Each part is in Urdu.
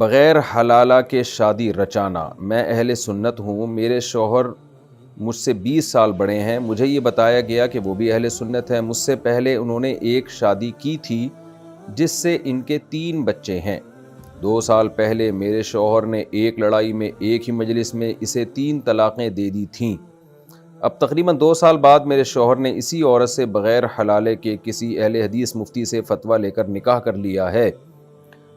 بغیر حلالہ کے شادی رچانا۔ میں اہل سنت ہوں، میرے شوہر مجھ سے 20 سال بڑے ہیں، مجھے یہ بتایا گیا کہ وہ بھی اہل سنت ہیں۔ مجھ سے پہلے انہوں نے ایک شادی کی تھی جس سے ان کے 3 بچے ہیں۔ 2 سال پہلے میرے شوہر نے ایک لڑائی میں ایک ہی مجلس میں اسے 3 طلاقیں دے دی تھیں۔ اب تقریباً 2 سال بعد میرے شوہر نے اسی عورت سے بغیر حلالے کے کسی اہل حدیث مفتی سے فتویٰ لے کر نکاح کر لیا ہے۔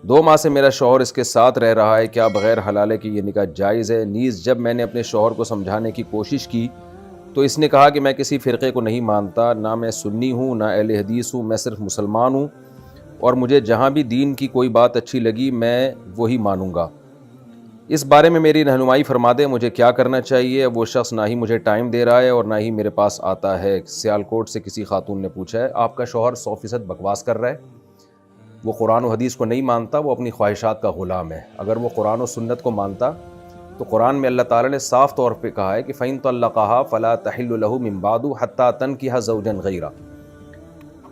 2 ماہ سے میرا شوہر اس کے ساتھ رہ رہا ہے، کیا بغیر حلالے کے یہ نکاح جائز ہے؟ نیز جب میں نے اپنے شوہر کو سمجھانے کی کوشش کی تو اس نے کہا کہ میں کسی فرقے کو نہیں مانتا، نہ میں سنی ہوں نہ اہل حدیث ہوں، میں صرف مسلمان ہوں اور مجھے جہاں بھی دین کی کوئی بات اچھی لگی میں وہی مانوں گا۔ اس بارے میں میری رہنمائی فرما دیں، مجھے کیا کرنا چاہیے؟ وہ شخص نہ ہی مجھے ٹائم دے رہا ہے اور نہ ہی میرے پاس آتا ہے۔ سیالکوٹ سے کسی خاتون نے پوچھا ہے، آپ کا شوہر 100% بکواس کر رہا ہے، وہ قرآن و حدیث کو نہیں مانتا، وہ اپنی خواہشات کا غلام ہے۔ اگر وہ قرآن و سنت کو مانتا تو قرآن میں اللہ تعالیٰ نے صاف طور پہ کہا ہے کہ فَإِن طَلَّقَهَا فَلَا تَحِلُّ لَهُ مِن بَعْدُ حَتَّى تَنكِحَ زَوْجًا غَيْرَهُ۔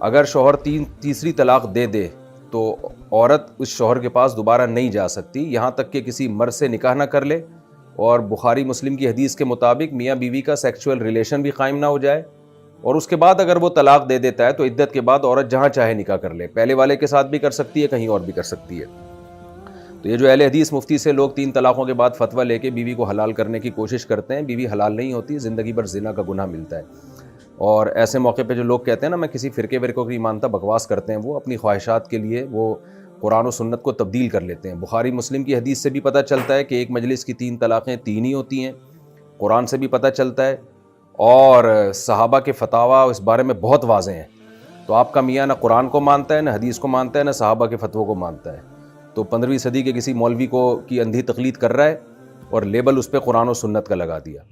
اگر شوہر تیسری طلاق دے دے تو عورت اس شوہر کے پاس دوبارہ نہیں جا سکتی یہاں تک کہ کسی مرد سے نکاح نہ کر لے، اور بخاری مسلم کی حدیث کے مطابق میاں بیوی کا سیکچول ریلیشن بھی قائم نہ ہو جائے، اور اس کے بعد اگر وہ طلاق دے دیتا ہے تو عدت کے بعد عورت جہاں چاہے نکاح کر لے، پہلے والے کے ساتھ بھی کر سکتی ہے، کہیں اور بھی کر سکتی ہے۔ تو یہ جو اہل حدیث مفتی سے لوگ 3 طلاقوں کے بعد فتویٰ لے کے بیوی کو حلال کرنے کی کوشش کرتے ہیں، بیوی حلال نہیں ہوتی، زندگی بھر زنا کا گناہ ملتا ہے۔ اور ایسے موقع پہ جو لوگ کہتے ہیں نا میں کسی فرقے ورقے کو نہیں مانتا، بکواس کرتے ہیں، وہ اپنی خواہشات کے لیے وہ قرآن و سنت کو تبدیل کر لیتے ہیں۔ بخاری مسلم کی حدیث سے بھی پتہ چلتا ہے کہ ایک مجلس کی 3 طلاقیں 3 ہی ہوتی ہیں، قرآن سے بھی پتہ چلتا ہے، اور صحابہ کے فتاویٰ اس بارے میں بہت واضح ہیں۔ تو آپ کا میاں نہ قرآن کو مانتا ہے، نہ حدیث کو مانتا ہے، نہ صحابہ کے فتووں کو مانتا ہے، تو 15ویں صدی کے کسی مولوی کی اندھی تقلید کر رہا ہے اور لیبل اس پہ قرآن و سنت کا لگا دیا۔